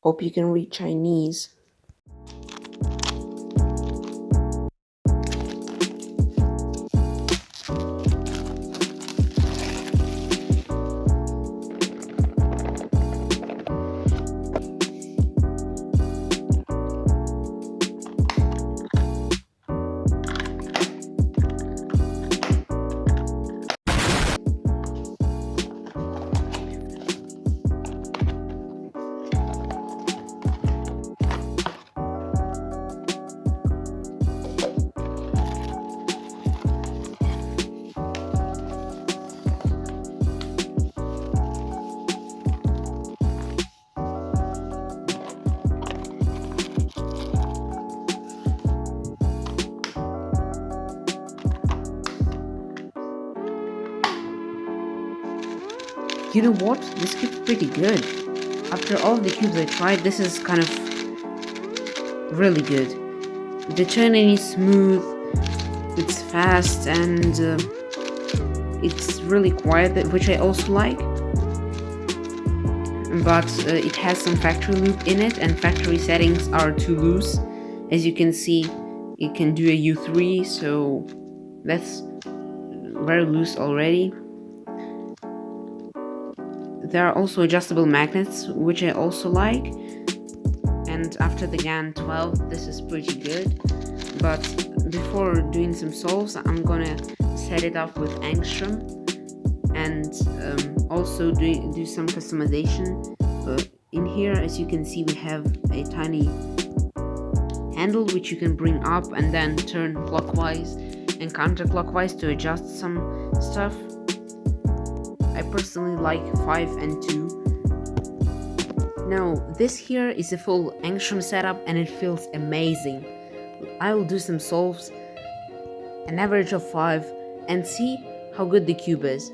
Hope you can read Chinese. You know what? This cube's pretty good. After all the cubes I tried, this is kind of really good. The turning is smooth, it's fast, and it's really quiet, which I also like. But it has some factory loop in it, and factory settings are too loose. As you can see, it can do a U3, so that's very loose already. There are also adjustable magnets, which I also like. And after the GAN 12, this is pretty good. But before doing some solves, I'm gonna set it up with angstrom and also do some customization. In here, as you can see, we have a tiny handle which you can bring up and then turn clockwise and counterclockwise to adjust some stuff. I personally like 5 and 2. Now, this here is a full angstrom setup and it feels amazing. I will do some solves, an average of 5, and see how good the cube is.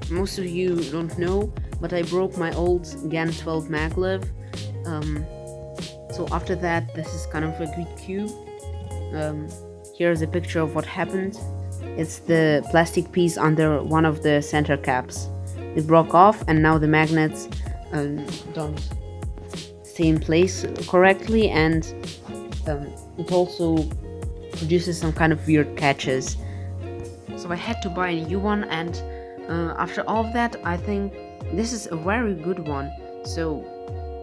Most of you don't know, but I broke my old GAN 12 Maglev. So after that, this is kind of a good cube. Here's a picture of what happened. It's the plastic piece under one of the center caps. It broke off and now the magnets don't stay in place correctly, and it also produces some kind of weird catches. So I had to buy a new one, and after all of that, I think this is a very good one. So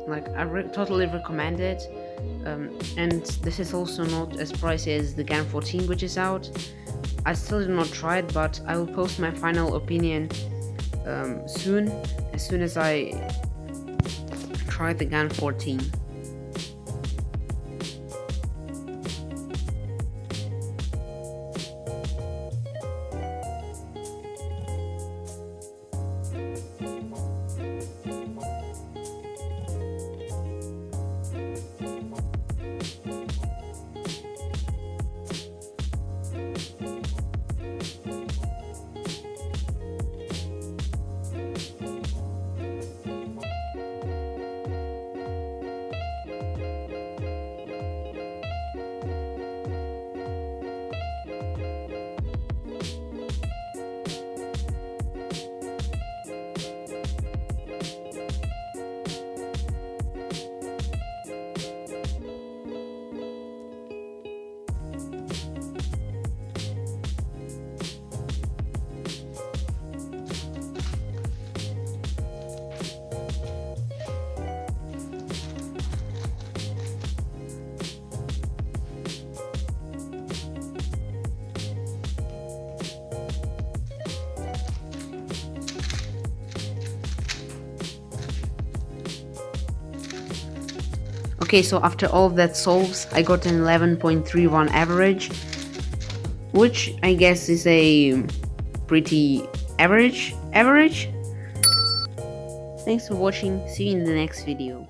like I totally recommend it. And this is also not as pricey as the GAN 14 which is out. I still did not try it, but I will post my final opinion soon, as soon as I try the GAN 14. Okay, so after all of that solves, I got an 11.31 average, which I guess is a pretty average. Thanks for watching, see you in the next video.